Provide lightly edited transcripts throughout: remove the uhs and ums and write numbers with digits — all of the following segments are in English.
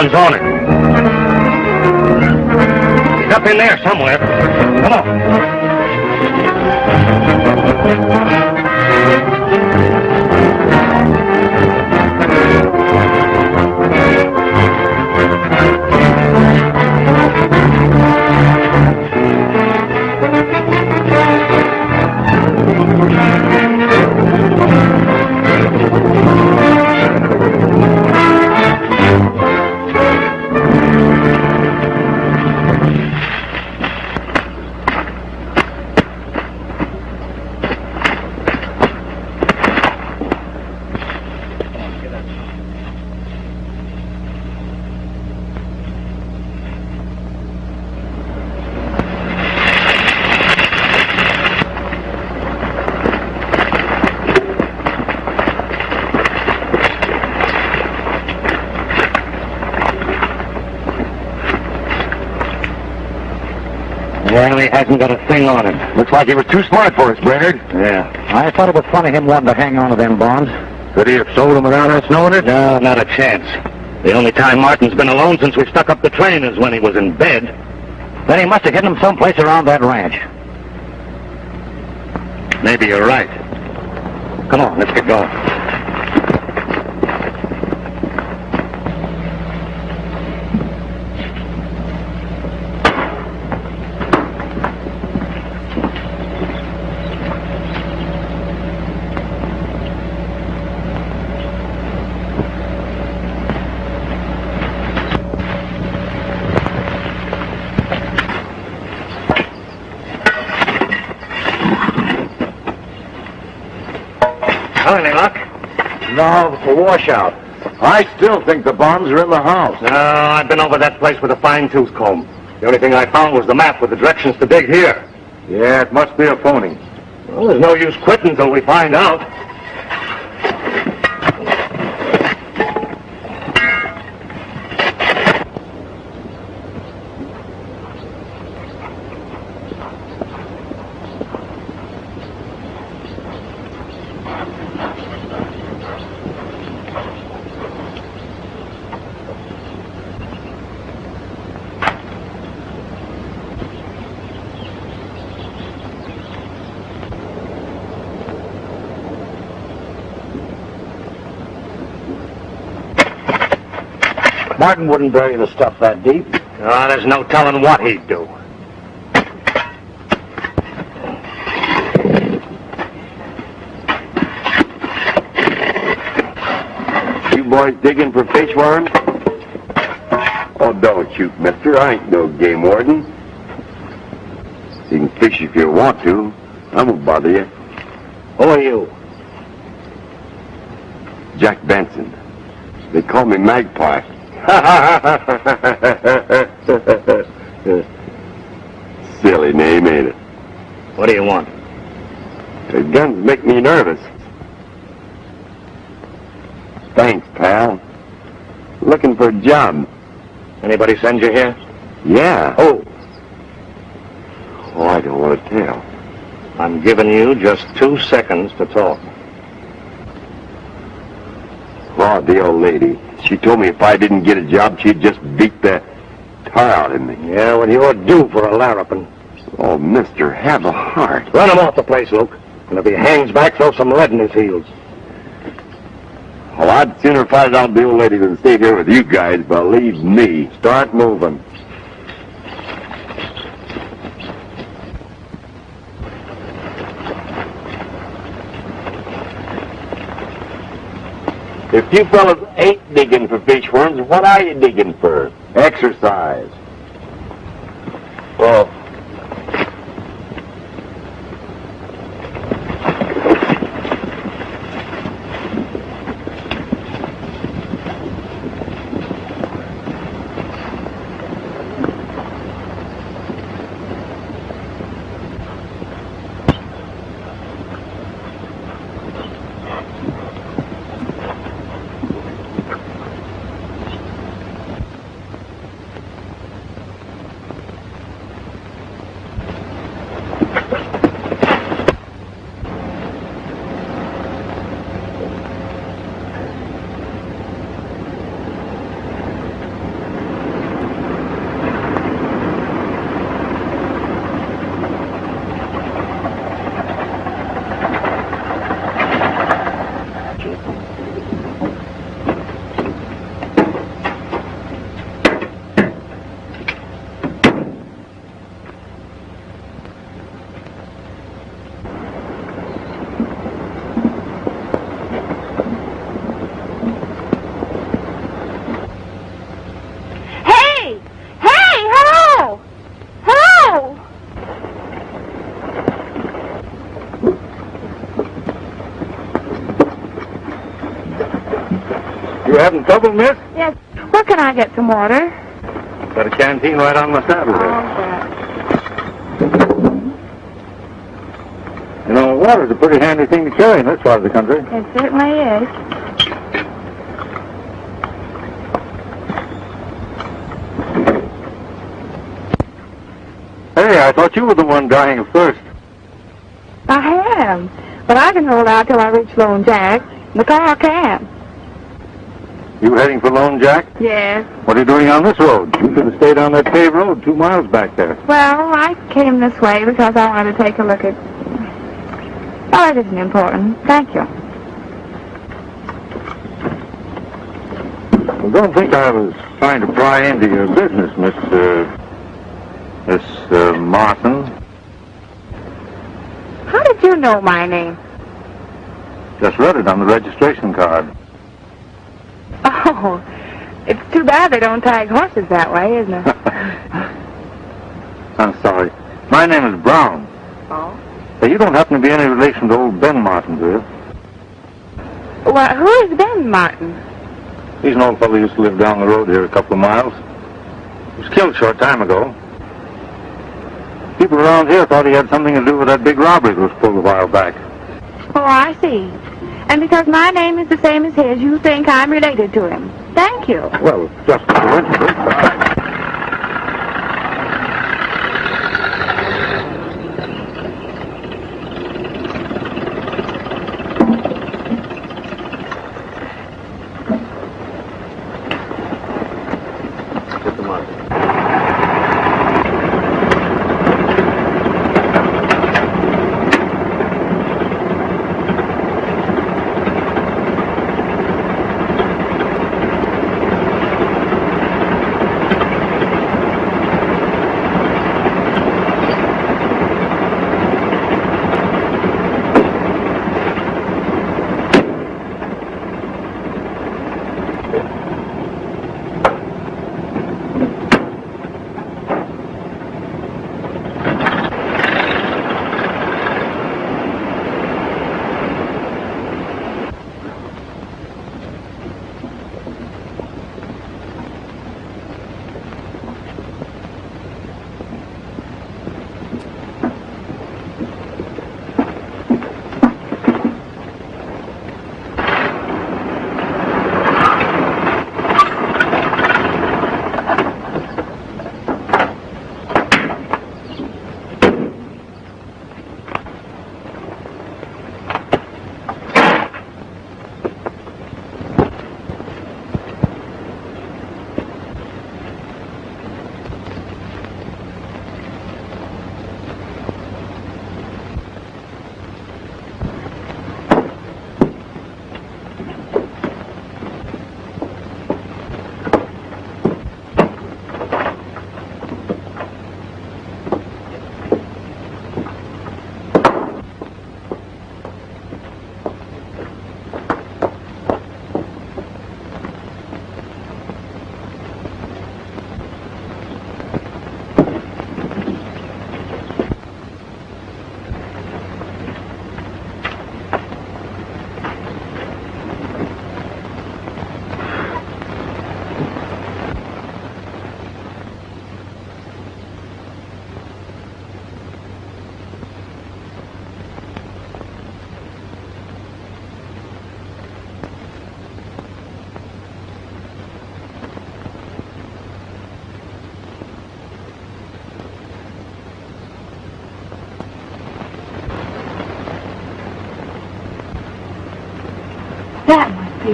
On it. He's up in there somewhere. Come on. Well, he hasn't got a thing on him. Looks like he was too smart for us, Brainard. Yeah. I thought it was funny him wanting to hang on to them bonds. Could he have sold them without us knowing it? No, not a chance. The only time Martin's been alone since we stuck up the train is when he was in bed. Then he must have hidden them someplace around that ranch. Maybe you're right. Come on, let's get going. Any luck? No, it's a washout. I still think the bombs are in the house. No, I've been over that place with a fine-tooth comb. The only thing I found was the map with the directions to dig here. Yeah, it must be a phony. Well, there's no use quitting until we find out. Martin wouldn't bury the stuff that deep. Oh, there's no telling what he'd do. You boys digging for fish worms? Oh, don't shoot, mister. I ain't no game warden. You can fish if you want to. I won't bother you. Who are you? Jack Benson. They call me Magpie. Silly name, ain't it? What do you want? The guns make me nervous. Thanks, pal. Looking for a job. Anybody send you here? Yeah. Oh. Oh, I don't want to tell. I'm giving you just 2 seconds to talk. Oh, the old lady. She told me if I didn't get a job, she'd just beat the tar out of me. Yeah, well, you're due for a larruping. Oh, mister, have a heart. Run him off the place, Luke. And if he hangs back, throw some lead in his heels. Well, I'd sooner fight out the old lady than stay here with you guys, believe me. Start moving. If you fellas ain't digging for fish worms, what are you digging for? Exercise. Well, You having trouble, miss? Yes. Where can I get some water? Got a canteen right on the saddle there. You know, water's a pretty handy thing to carry in this part of the country. It certainly is. Hey, I thought you were the one dying of thirst. I am. But I can hold out till I reach Lone Jack. The car can't. You heading for Lone Jack? Yes. What are you doing on this road? You could have stayed on that paved road 2 miles back there. Well, I came this way because I wanted to take a look at... Oh, it isn't important. Thank you. Well, don't think I was trying to pry into your business, Miss Martin. How did you know my name? Just read it on the registration card. Oh, it's too bad they don't tag horses that way, isn't it? I'm sorry. My name is Brown. Oh? Hey, you don't happen to be any relation to old Ben Martin, do you? Well, who is Ben Martin? He's an old fellow who used to live down the road here a couple of miles. He was killed a short time ago. People around here thought he had something to do with that big robbery that was pulled a while back. Oh, I see. And because my name is the same as his, you think I'm related to him. Thank you. Well, it's just a coincidence. Get the mark.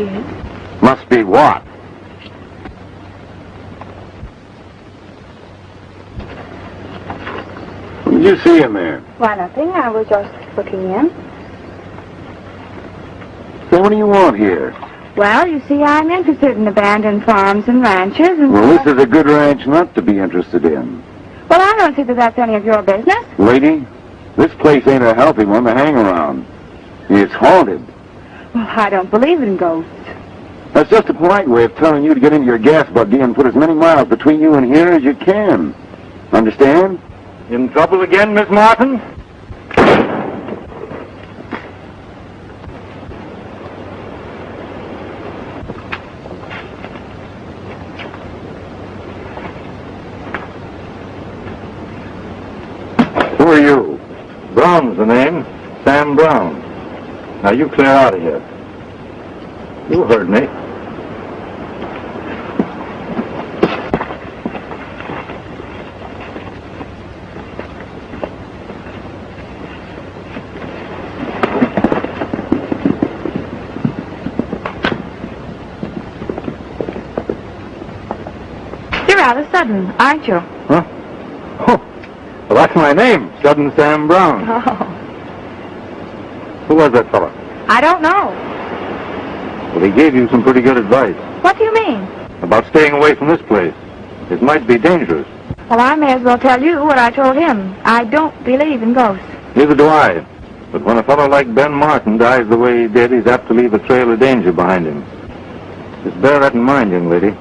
he is. Must be what? Did you see him there? Why, nothing. I was just looking in. So what do you want here? Well, you see, I'm interested in abandoned farms and ranches, and... Well, this is a good ranch not to be interested in. Well, I don't see that that's any of your business. Lady, this place ain't a healthy one to hang around. It's haunted. Well, I don't believe in ghosts. That's just a polite way of telling you to get into your gas buggy and put as many miles between you and here as you can. Understand? In trouble again, Miss Martin? Who are you? Brown's the name. Sam Brown. Now you clear out of here. You heard me. You're rather sudden, aren't you? Huh? Oh, well, that's my name, Sheldon Sam Brown. Oh. Who was that fellow? I don't know. Well, he gave you some pretty good advice What do you mean? about staying away from this place. It might be dangerous. Well, I may as well tell you what I told him. I don't believe in ghosts. Neither do I. But when a fellow like Ben Martin dies the way he did, he's apt to leave a trail of danger behind him. Just bear that in mind, young lady.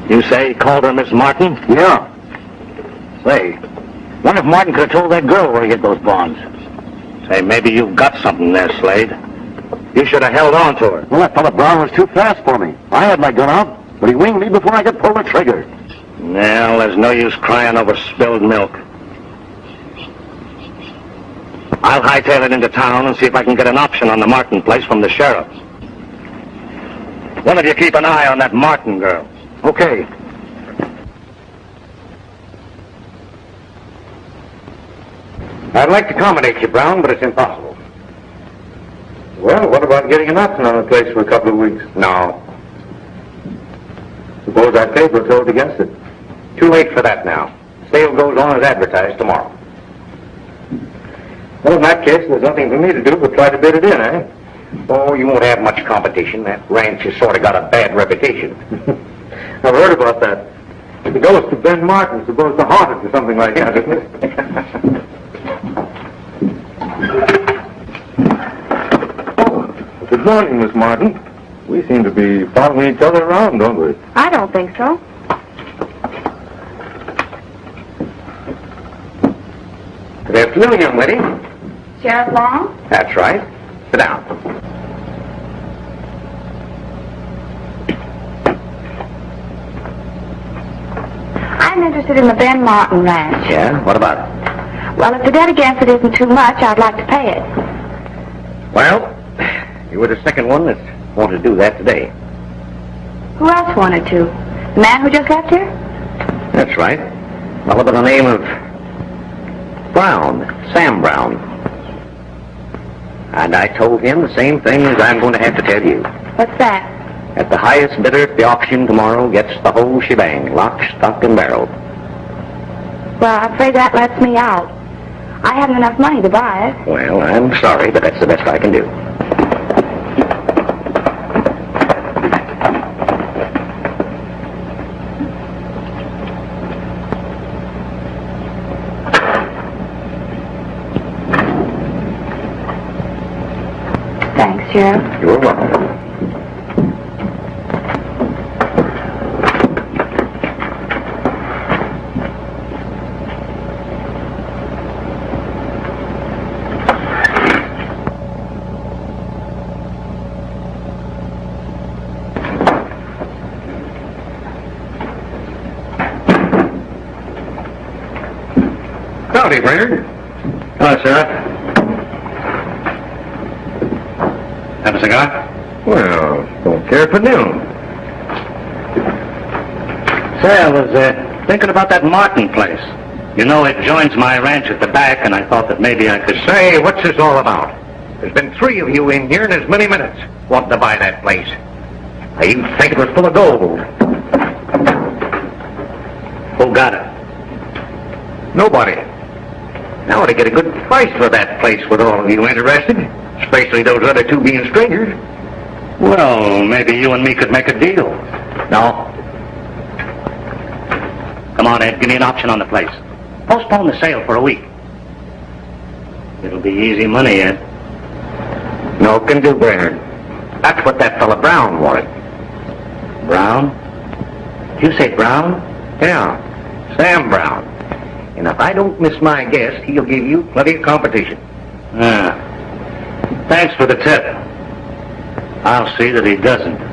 You say he called her Miss Martin? Yeah. Say, wonder if Martin could have told that girl where he hid those bonds. Say, maybe you've got something there, Slade. You should have held on to her. Well, that fellow Brown was too fast for me. I had my gun out, but he winged me before I could pull the trigger. Well, there's no use crying over spilled milk. I'll hightail it into town and see if I can get an option on the Martin place from the sheriff. One of you keep an eye on that Martin girl. Okay. I'd like to accommodate you, Brown, but it's impossible. Well, what about getting an option on the place for a couple of weeks? No. Suppose that paper told against it. Too late for that now. Sale goes on as advertised tomorrow. Well, in that case, there's nothing for me to do but try to bid it in, eh? Oh, you won't have much competition. That ranch has sort of got a bad reputation. I've heard about that. The ghost of Ben Martin is supposed to haunt it or something like that, isn't it? Oh, good morning, Miss Martin. We seem to be following each other around, don't we? I don't think so. Good afternoon, young lady. Sheriff Long? That's right. Sit down. I'm interested in the Ben Martin ranch. Yeah? What about it? Well, if the debt against it isn't too much, I'd like to pay it. Well, you were the second one that wanted to do that today. Who else wanted to? The man who just left here? That's right. A fellow by the name of Brown, Sam Brown. And I told him the same thing as I'm going to have to tell you. What's that? That the highest bidder at the auction tomorrow gets the whole shebang, lock, stock, and barrel. Well, I'm afraid that lets me out. I haven't enough money to buy it. Well, I'm sorry, but that's the best I can do. Thanks, Sheriff. You're welcome. Howdy, Brainard. Hello, sir. Have a cigar? Well, don't care for noon. Say, I was thinking about that Martin place. You know, it joins my ranch at the back, and I thought that maybe I could... Say, what's this all about? There's been 3 of you in here in as many minutes wanting to buy that place. I even think it was full of gold. Who got it? Nobody. Now to get a good price for that place with all of you interested, especially those other 2 being strangers. Well, maybe you and me could make a deal. No. Come on, Ed, give me an option on the place. Postpone the sale for a week. It'll be easy money, Ed. No can do, Brainard. That's what that fella Brown wanted. Brown? Did you say Brown? Yeah, Sam Brown. And if I don't miss my guess, he'll give you plenty of competition. Thanks for the tip. I'll see that he doesn't.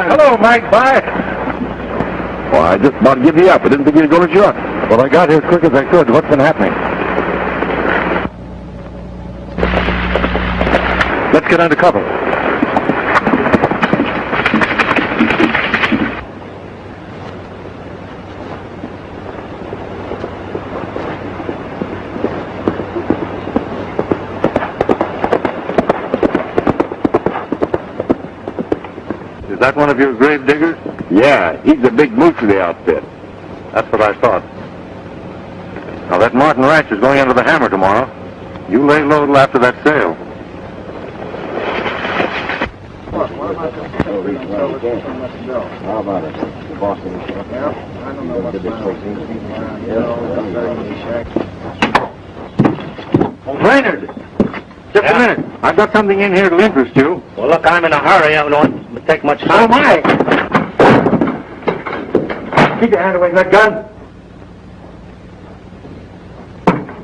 Hello, Mike. Bye. Well, I just about give you up. I didn't think you'd go to shot. Well, I got here as quick as I could. What's been happening? Let's get under cover. Is that one of your grave diggers? Yeah, he's the big moose of the outfit. That's what I thought. Now, that Martin Ranch is going under the hammer tomorrow. You lay low till after that sale. How about it? The Boston. I don't know what's Oh, Brainard! Just a minute. I've got something in here that'll interest you. Well, look, I'm in a hurry. I don't want to take much time. Oh, my! Keep your hand away from that gun.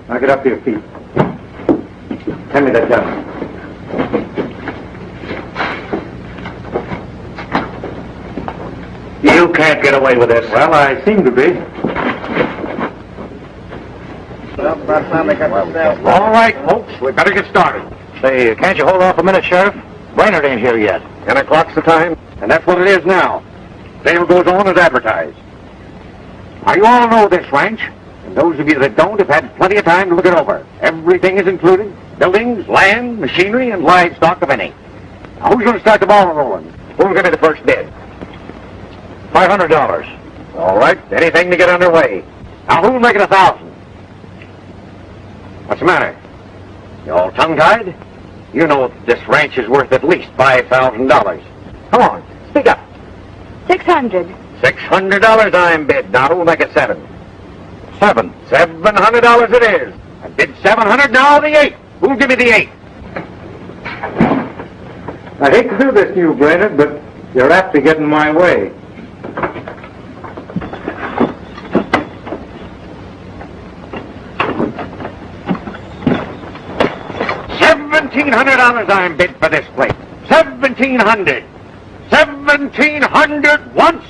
Now get up to your feet. Hand me that gun. You can't get away with this. Well, I seem to be. Well, about time they got themselves. All right, folks, we better get started. Say, can't you hold off a minute, Sheriff? Brainard ain't here yet. 10 o'clock's the time, and that's what it is now. Sale goes on as advertised. Now, you all know this ranch, and those of you that don't have had plenty of time to look it over. Everything is included: buildings, land, machinery, and livestock, if any. Now, who's going to start the ball rolling? Who'll give me the first bid? $500. All right, anything to get underway. Now, who'll make it 1,000? What's the matter? You all tongue-tied? You know this ranch is worth at least $5,000. Come on, speak up. 600. $600 I'm bid. Now, who'll make it 7? $700 it is. I bid 700, now the 8. Who'll give me the 8? I hate to do this to you, Brainard, but you're apt to get in my way. $1,700 I'm bid for this place. 1,700. 1,700 once.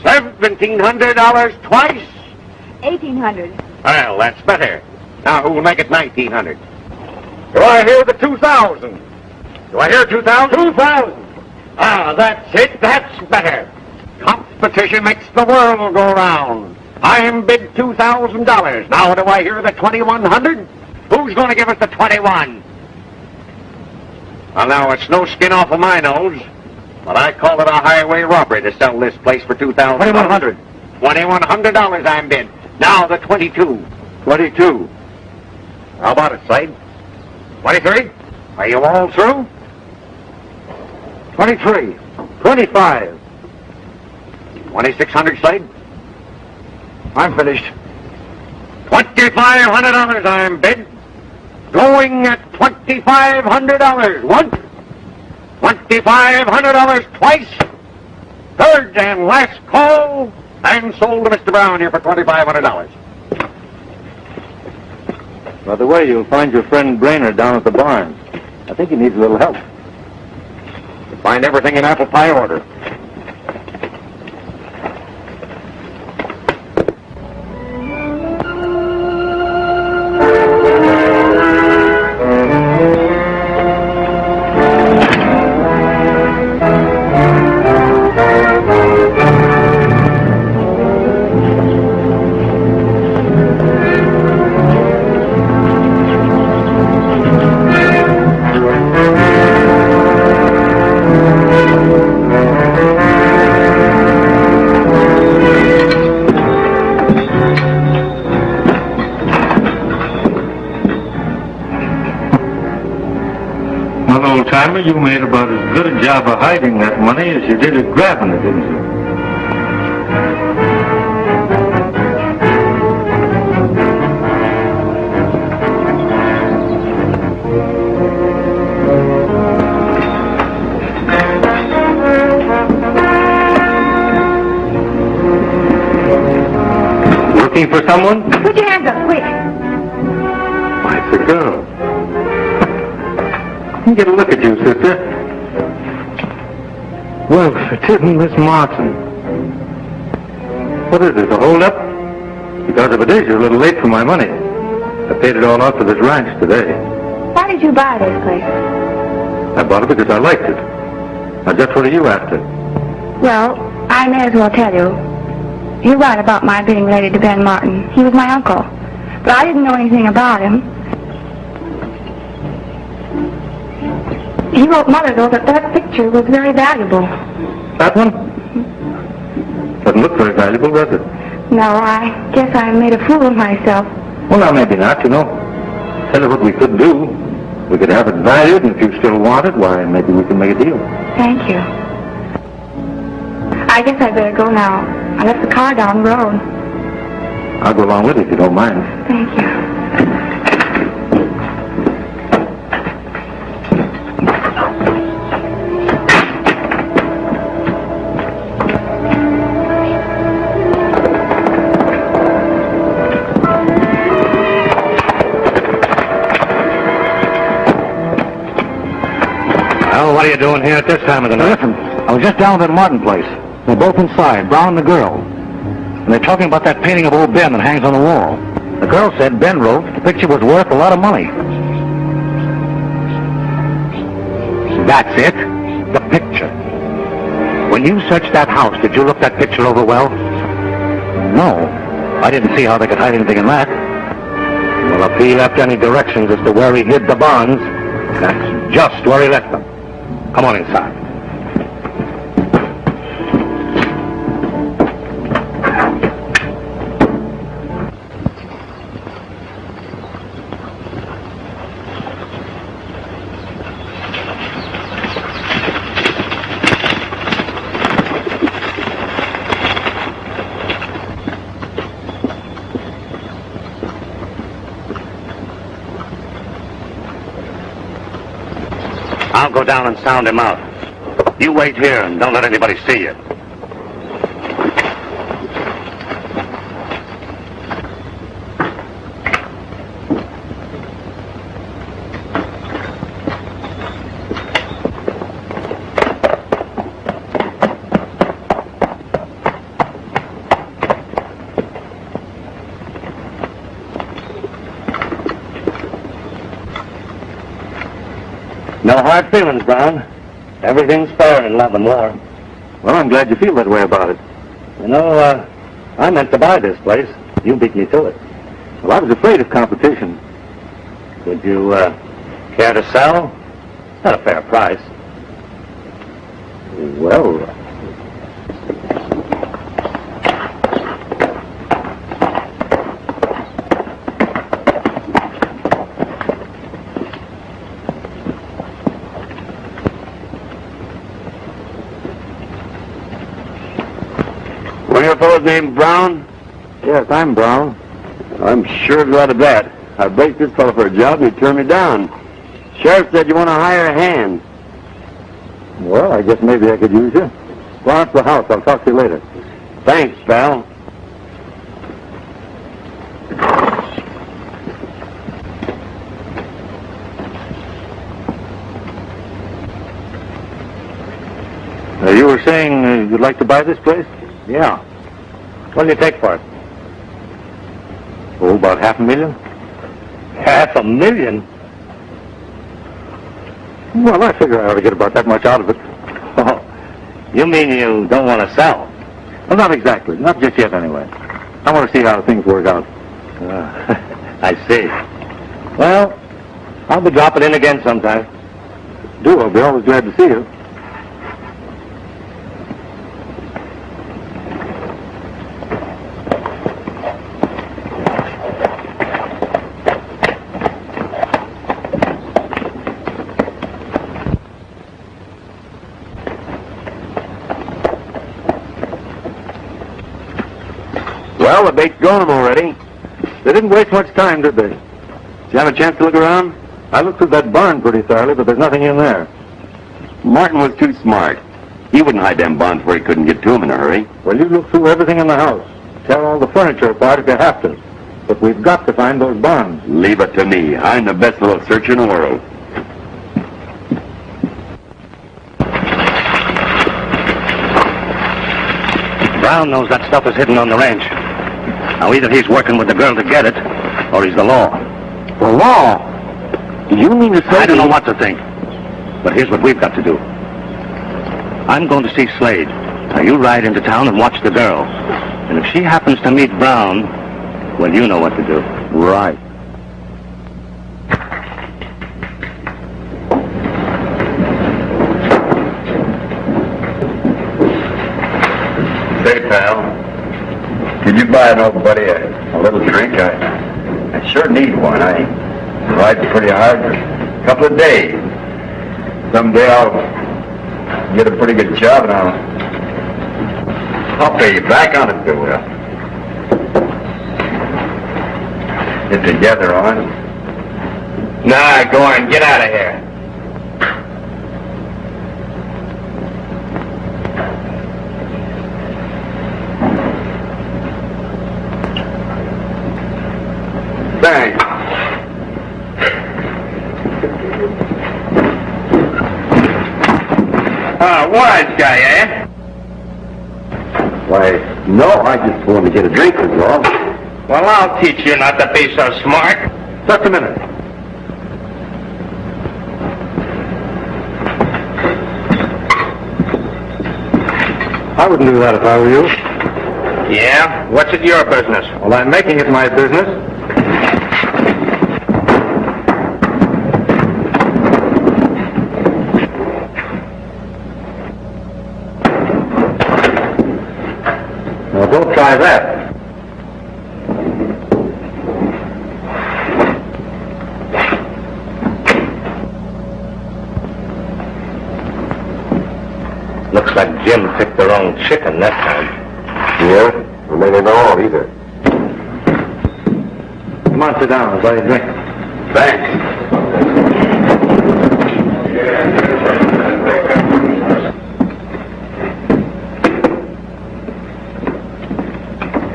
$1,700 twice. 1,800. Well, that's better. Now, who will make it 1,900? Do I hear the 2,000? Do I hear 2,000? 2,000. Ah, that's it. That's better. Competition makes the world go round. I'm bid $2,000. Now, do I hear the 2,100? Who's going to give us the 21? Well, now, it's no skin off of my nose, but I call it a highway robbery to sell this place for $2,000. $2,100. $2,100 I'm bid. Now, the 22. 22. How about it, Slade? 23? Are you all through? 23. 25. 2,600, Slade? I'm finished. $2,500 I'm bid. Going at $2,500 once. $2,500 twice. Third and last call. And sold to Mr. Brown here for $2,500. By the way, you'll find your friend Brainard down at the barn. I think he needs a little help. Find everything in apple pie order. Old-timer, you made about as good a job of hiding that money as you did of grabbing it, didn't you? Looking for someone? Put your hands up, quick. Why, it's a girl. Get a look at you, sister. Well, if it isn't Miss Martin. What is it, a hold-up? Because if it is, you're a little late for my money. I paid it all out for this ranch today. Why did you buy this place? I bought it because I liked it. Now, just what are you after? Well, I may as well tell you. You're right about my being related to Ben Martin. He was my uncle. But I didn't know anything about him. He wrote Mother, though, that that picture was very valuable. That one? Doesn't look very valuable, does it? No, I guess I made a fool of myself. Well, now, maybe not, you know. Tell you what we could do. We could have it valued, and if you still want it, why, maybe we can make a deal. Thank you. I guess I better go now. I left the car down the road. I'll go along with you if you don't mind. Thank you. Well, what are you doing here at this time of the night? Listen, I was just down at that Martin place. They're both inside, Brown and the girl. And they're talking about that painting of old Ben that hangs on the wall. The girl said Ben wrote the picture was worth a lot of money. That's it. The picture. When you searched that house, did you look that picture over well? No. I didn't see how they could hide anything in that. Well, if he left any directions as to where he hid the bonds, that's just where he left them. Come on inside. I'll go down and sound him out. You wait here and don't let anybody see you. No hard feelings, Brown. Everything's fair in love and war. Well, I'm glad you feel that way about it. You know, I meant to buy this place. You beat me to it. Well, I was afraid of competition. Would you care to sell? Not a fair price. Well, One of your fellows named Brown? yes, I'm Brown. I'm sure glad of that. I braced this fellow for a job and he turned me down. Sheriff said you want to hire a hand. Well, I guess maybe I could use you. Go on to the house. I'll talk to you later. Thanks, pal. You were saying you'd like to buy this place? Yeah. What'll you take for it? Oh, about $500,000. $500,000? Well, I figure I ought to get about that much out of it. Oh, you mean you don't want to sell? Well, not exactly. Not just yet, anyway. I want to see how things work out. I see. Well, I'll be dropping in again sometime. Do. I'll be always glad to see you. Well, the bait's gone already. They didn't waste much time, did they? Did you have a chance to look around? I looked through that barn pretty thoroughly, but there's nothing in there. Martin was too smart. He wouldn't hide them bonds where he couldn't get to them in a hurry. Well, you look through everything in the house. Tear all the furniture apart if you have to. But we've got to find those bonds. Leave it to me. I'm the best little searcher in the world. Brown knows that stuff is hidden on the ranch. Now, either he's working with the girl to get it, or he's the law. The law? You mean to say I don't know what to think. But here's what we've got to do. I'm going to see Slade. Now, you ride into town and watch the girl. And if she happens to meet Brown, well, you know what to do. Right. Say, pal, could you buy an old buddy a little drink? I sure need one. I ride pretty hard for a couple of days. Someday I'll get a pretty good job and I'll pay you back on it, Bill. We'll get together on it. Nah, go on, get out of here. Thanks. Wise guy, eh? Why, no, I just wanted to get a drink as well. Well, I'll teach you not to be so smart. Just a minute. I wouldn't do that if I were you. Yeah? What's it your business? Well, I'm making it my business. Now, don't try that. Looks like Jim picked the wrong chicken that time. Yeah? Well, maybe not all either. Come on, sit down. I'll buy you a drink. Thanks.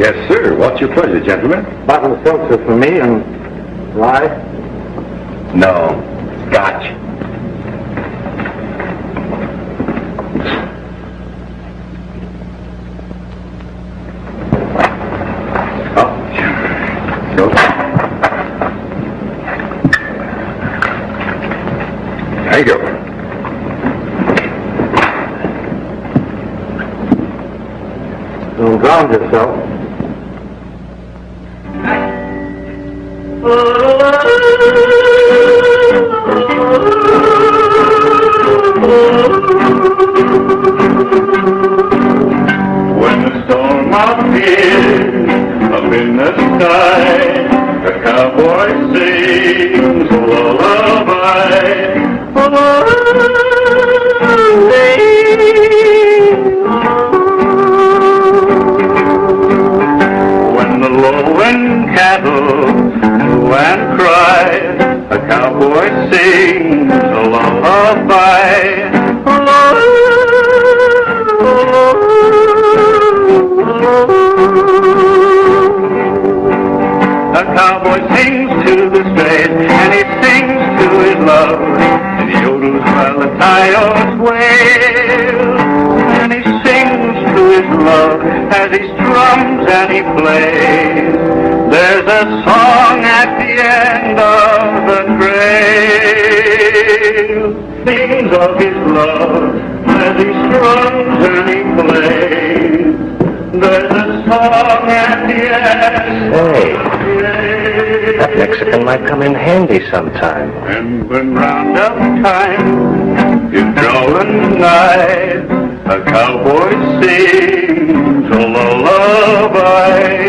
Yes, sir. What's your pleasure, gentlemen? Bottle of seltzer for me and rye. No. Scotch. There you go. Don't drown yourself. When the storm appears up in the sky, the cowboy sings a lullaby. When the lowland cattle moo and cry, a cowboy sings a lullaby. A cowboy sings to the straight, and he sings to his love, and he yodels while the coyotes wail. And he sings to his love as he strums and he plays. There's a song at the end of the trail. Sings of his love as he strums and he plays. There's a song at the end. Hey, that Mexican might come in handy sometime. And when roundup time is drawing nigh, a cowboy sings a lullaby.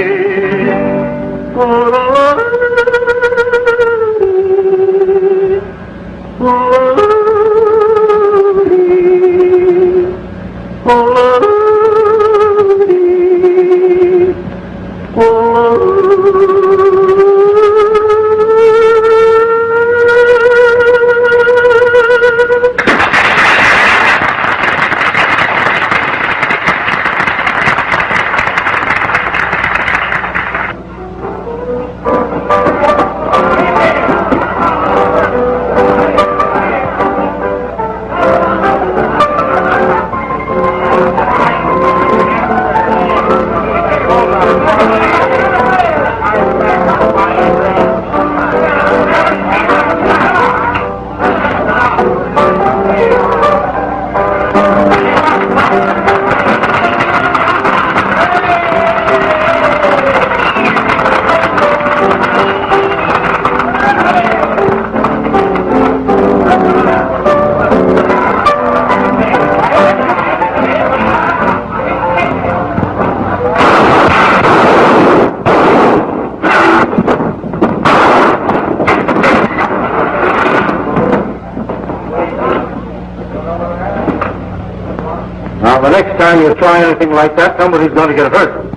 Now, the next time you try anything like that, somebody's going to get hurt.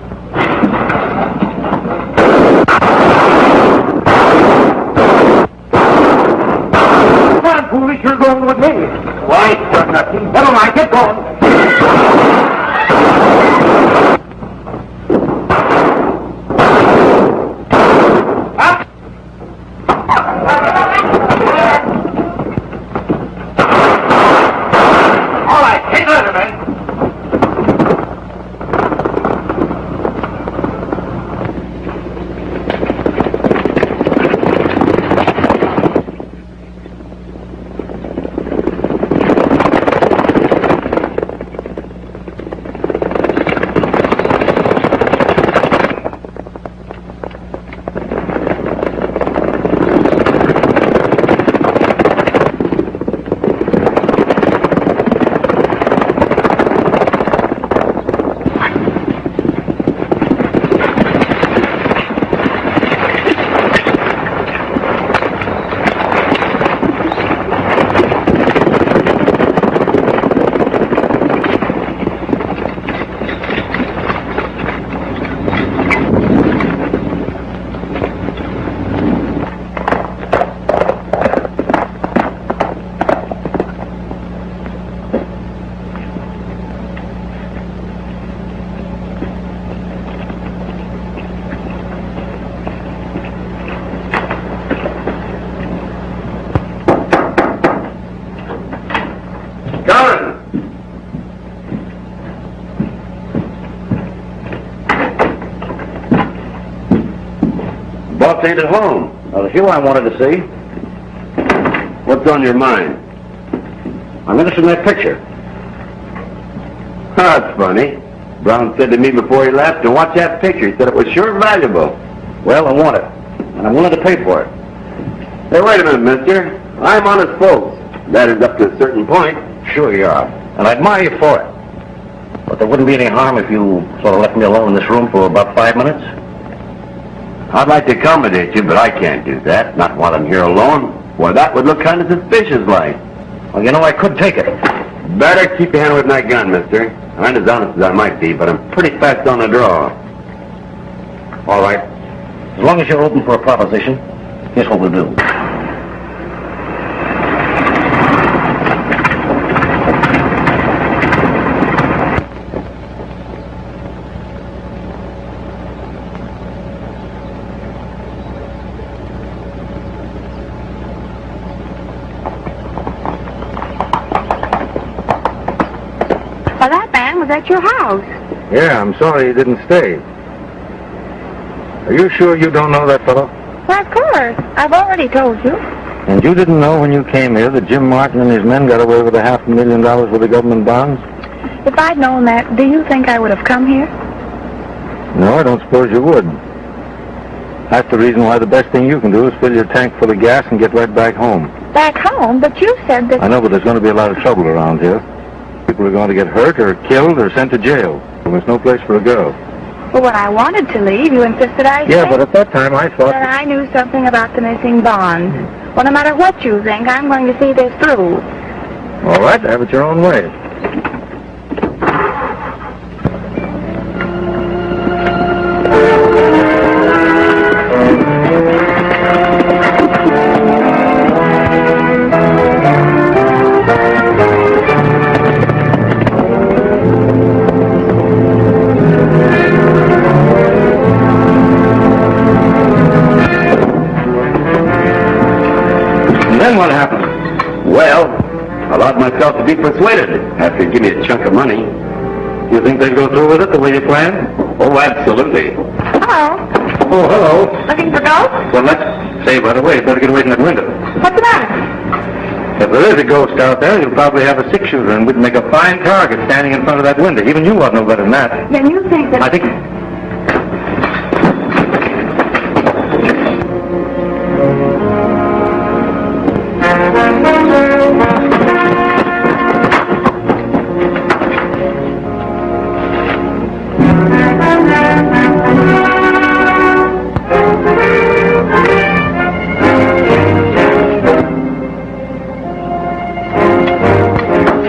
Come on, foolish, you're going with me. Why, sir, nothing. Never mind, get going. boss ain't at home. Well, it's you I wanted to see. What's on your mind? I'm interested in that picture. That's funny. Brown said to me before he left to watch that picture. He said it was sure valuable. Well, I want it, and I'm willing to pay for it. Hey, wait a minute, mister. I'm honest folks. That is up to a certain point. Sure you are, and I admire you for it. But there wouldn't be any harm if you sort of left me alone in this room for about 5 minutes. I'd like to accommodate you, but I can't do that. Not while I'm here alone. Well, that would look kind of suspicious like. Well, you know, I could take it. Better keep your hand with that gun, mister. I'm as honest as I might be, but I'm pretty fast on the draw. All right. As long as you're open for a proposition, here's what we'll do. Well, that man was at your house. Yeah, I'm sorry he didn't stay. Are you sure you don't know that fellow? Well, of course. I've already told you. And you didn't know when you came here that Jim Martin and his men got away with $500,000 worth of government bonds? If I'd known that, do you think I would have come here? No, I don't suppose you would. That's the reason why the best thing you can do is fill your tank full of gas and get right back home. Back home? But you said that... I know, but there's going to be a lot of trouble around here. People are going to get hurt or killed or sent to jail. There's no place for a girl. Well, when I wanted to leave, you insisted I stay. Yeah, but at that time I thought... Then I knew something about the missing bonds. Well, no matter what you think, I'm going to see this through. All right, have it your own way. Then what happened? Well, I allowed myself to be persuaded after you give me a chunk of money. You think they'd go through with it the way you planned? Oh, absolutely. Hello. Oh, hello. Looking for ghosts? Well, let's say right away. Better get away from that window. What's the matter? If there is a ghost out there, you'll probably have a 6-shooter, and we'd make a fine target standing in front of that window. Even you ought to know better than that. Then you think that... I think...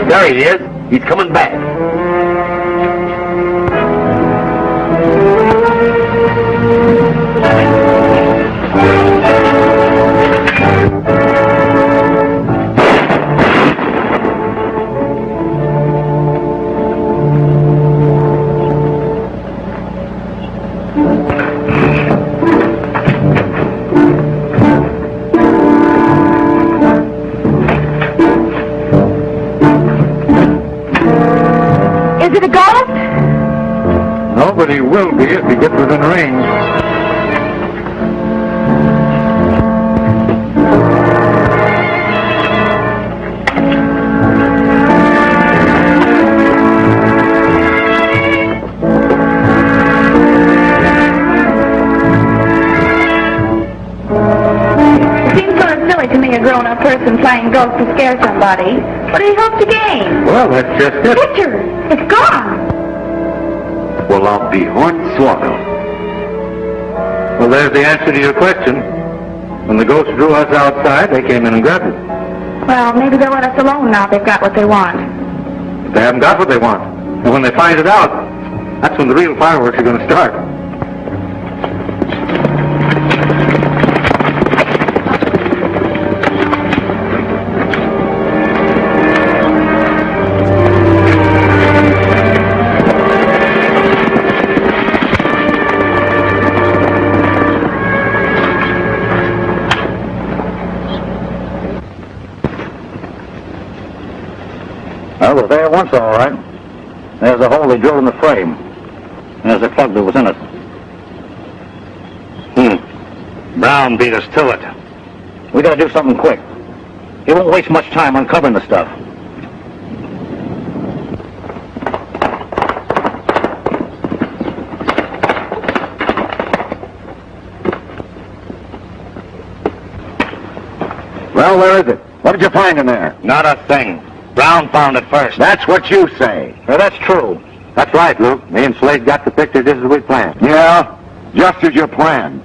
There he is. He's coming back. Is it a ghost? Nobody will be if you get within range. It seems sort of silly to me, a grown-up person playing ghost to scare somebody. What do you hope to gain? Well, that's just it. Picture! It's gone! Well, I'll be hornswoggled. Well, there's the answer to your question. When the ghost drew us outside, they came in and grabbed it. Well, maybe they'll let us alone now they've got what they want. But they haven't got what they want. And when they find it out, that's when the real fireworks are going to start. Well, it was there once, all right. There's a hole they drilled in the frame. There's a plug that was in it. Brown beat us to it. We gotta do something quick. He won't waste much time uncovering the stuff. Well, where is it? What did you find in there? Not a thing. Brown found it first. That's what you say. That's true. That's right, Luke. Me and Slade got the picture just as we planned. Yeah, just as you planned.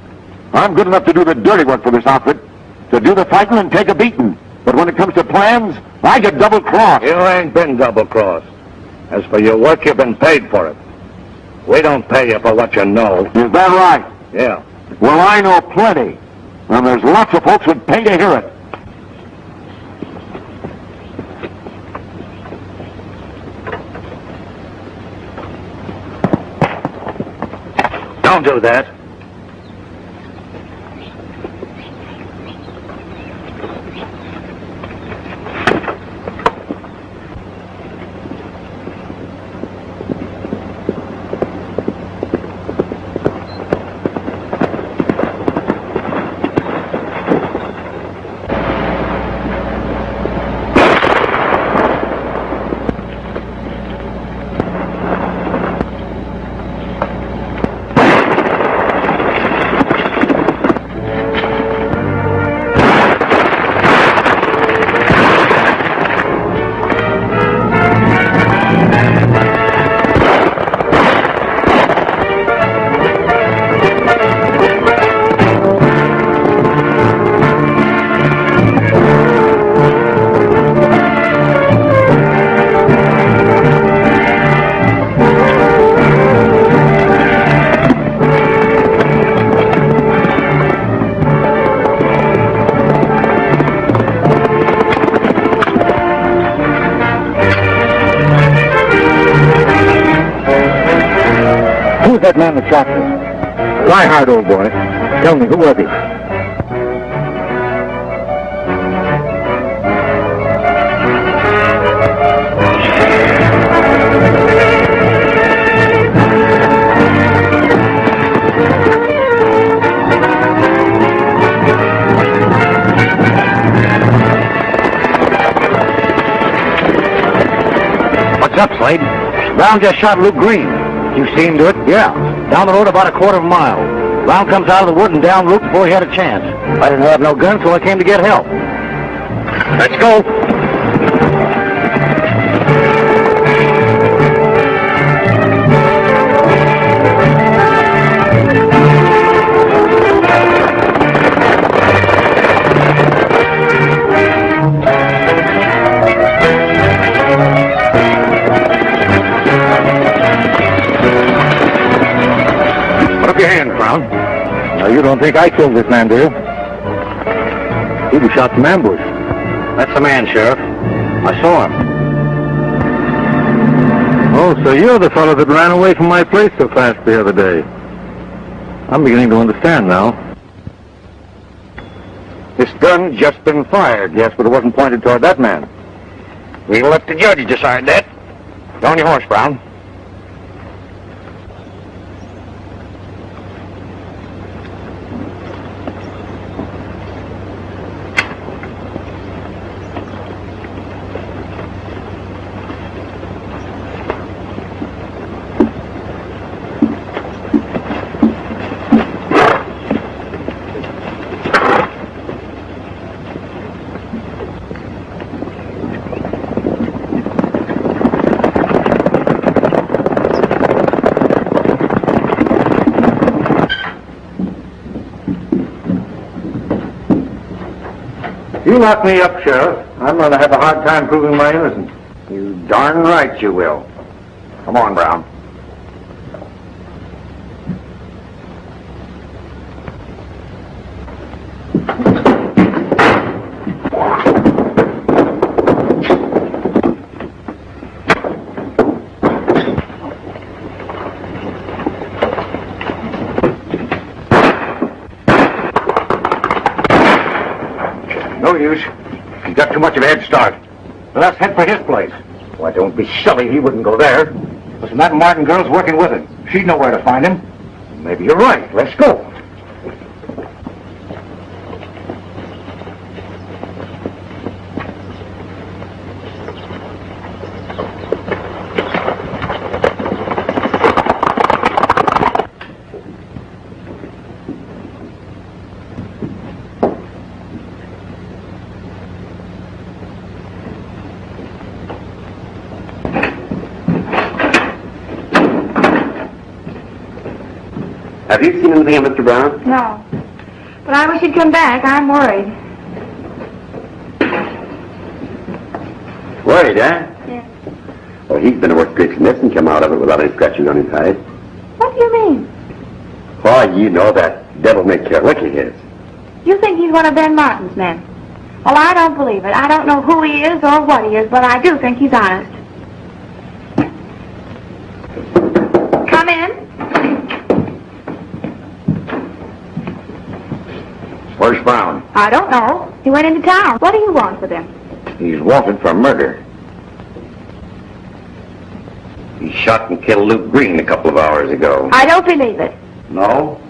I'm good enough to do the dirty work for this outfit, to do the fighting and take a beating. But when it comes to plans, I get double-crossed. You ain't been double-crossed. As for your work, you've been paid for it. We don't pay you for what you know. Is that right? Yeah. Well, I know plenty. And there's lots of folks who'd pay to hear it. Don't do that. Who's that man that shot me? Try hard, old boy. Tell me, who was he? What's up, Slade? Brown just shot Luke Green. You see him do it? Yeah. Down the road about a quarter of a mile. Brown comes out of the wood and down Luke before he had a chance. I didn't have no gun, so I came to get help. Let's go. Your hand, Brown. Now, you don't think I killed this man, do you? He was shot from ambush. That's the man, Sheriff. I saw him. Oh, so you're the fellow that ran away from my place so fast the other day. I'm beginning to understand now. This gun's just been fired, yes, but it wasn't pointed toward that man. We'll let the judge decide that. Get on your horse, Brown. You lock me up, Sheriff. I'm going to have a hard time proving my innocence. You darn right you will. Come on, Brown. No use. He's got too much of a head start. Well, let's head for his place. Why, don't be silly. He wouldn't go there. Listen, that Martin girl's working with him. She'd know where to find him. Maybe you're right. Let's go. Have you seen anything of Mr. Brown? No. But I wish he'd come back. I'm worried. Worried, eh? Yes. Well, he's been a worse case than this and come out of it without any scratches on his hide. What do you mean? Why, you know that devil-may-care lick he is. You think he's one of Ben Martin's men? Well, I don't believe it. I don't know who he is or what he is, but I do think he's honest. Come in. Where's Brown? I don't know. He went into town. What do you want with him? He's wanted for murder. He shot and killed Luke Green a couple of hours ago. I don't believe it. No?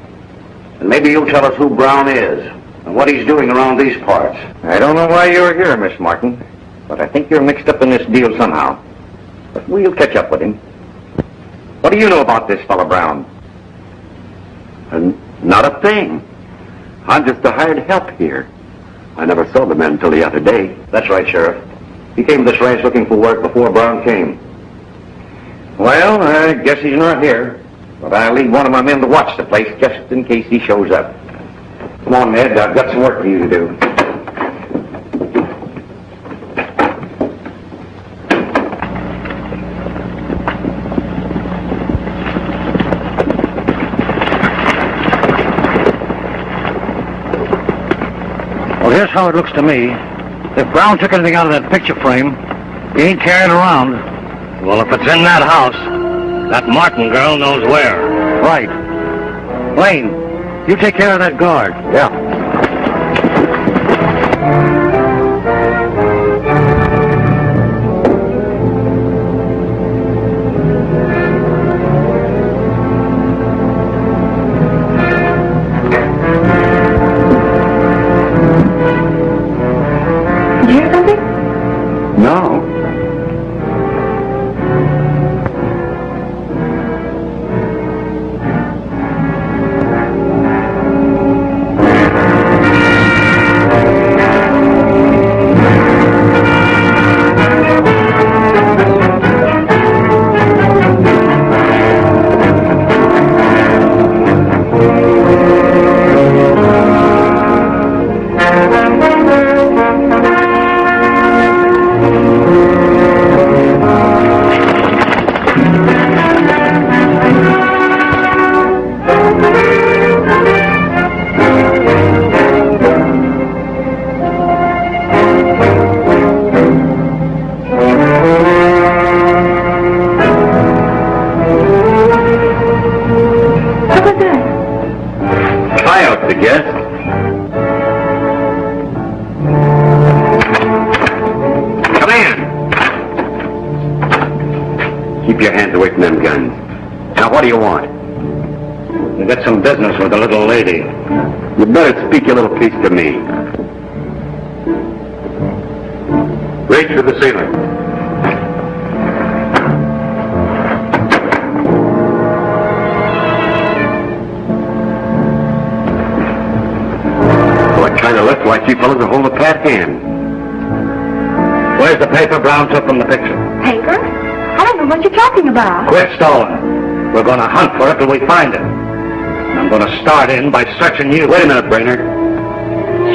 And maybe you'll tell us who Brown is and what he's doing around these parts. I don't know why you're here, Miss Martin, but I think you're mixed up in this deal somehow. But we'll catch up with him. What do you know about this fellow Brown? Not a thing. I'm just a hired help here. I never saw the man until the other day. That's right, Sheriff. He came to this ranch looking for work before Brown came. Well, I guess he's not here. But I'll leave one of my men to watch the place just in case he shows up. Come on, Ned. I've got some work for you to do. Well, here's how it looks to me. If Brown took anything out of that picture frame, he ain't carrying it around. Well, if it's in that house, that Martin girl knows where. Right. Wayne, you take care of that guard. Yeah. Did you hear something? No. Keep your hands away from them guns. Now, what do you want? We got some business with the little lady. You better speak your little piece to me. Reach for the ceiling. Well, it kind of looks like you fellas are holding a pat hand. Where's the paper Brown took from the picture? Paper? I don't know what you're talking about. Quit stalling. We're going to hunt for it till we find it. And I'm going to start in by searching you. Wait a minute, Brainard.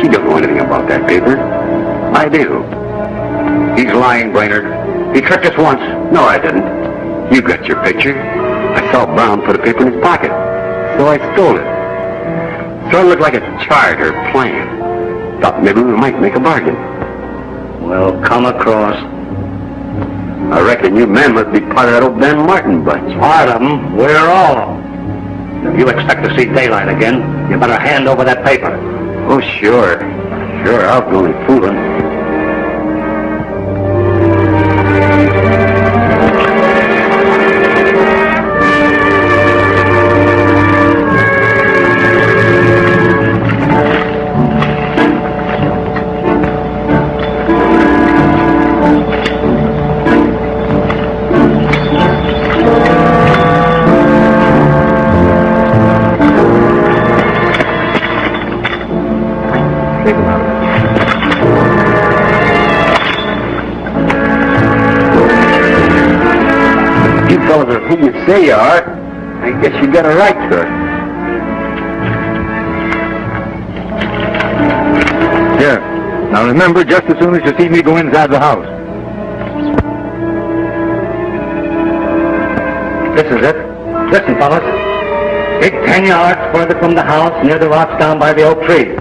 She don't know anything about that paper. I do. He's lying, Brainard. He tricked us once. No, I didn't. You got your picture. I saw Brown put a paper in his pocket, so I stole it. Sort of looked like a chart or plan. Thought maybe we might make a bargain. Well, come across. I reckon you men must be part of that old Ben Martin bunch. Part of them. We're all of them. If you expect to see daylight again, you better hand over that paper. Oh, sure. Sure, I was only fooling. Who you say you are, I guess you got a right to it. Here. Now remember, just as soon as you see me go inside the house. This is it. Listen, fellas. Dig 10 yards further from the house, near the rocks down by the oak tree.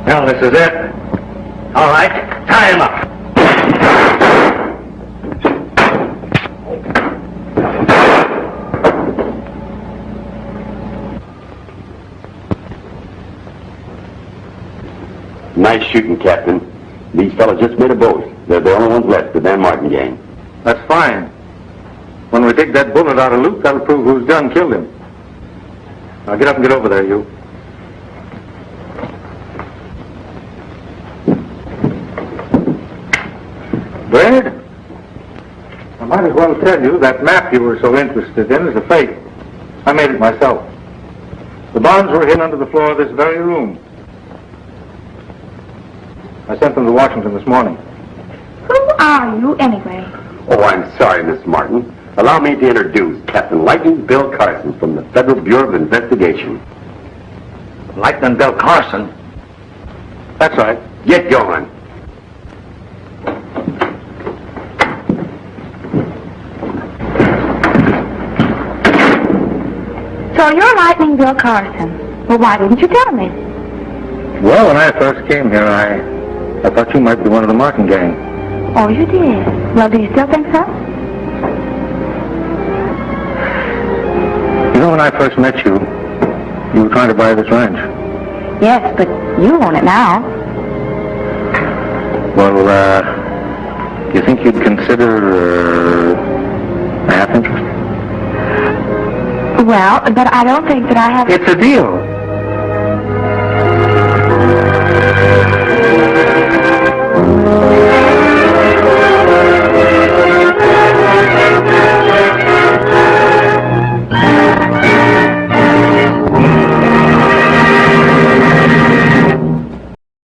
Now, this is it. All right, tie him up. Nice shooting, Captain. These fellas just made a boat. They're the only ones left, the Van Martin gang. That's fine. When we dig that bullet out of Luke, that'll prove whose gun killed him. Now get up and get over there, you. Brainard, I might as well tell you that map you were so interested in is a fake. I made it myself. The bonds were hidden under the floor of this very room. I sent them to Washington this morning. Who are you, anyway? Oh, I'm sorry, Miss Martin. Allow me to introduce Captain Lightning Bill Carson from the Federal Bureau of Investigation. Lightning Bill Carson? That's right. Get going. So you're Lightning Bill Carson. Well, why didn't you tell me? Well, when I first came here, I thought you might be one of the Martin gang. Oh, you did. Well, do you still think so? You know, when I first met you, you were trying to buy this ranch. Yes, but you own it now. Well, do you think you'd consider a half interest? Well, but I don't think that I have... It's a deal.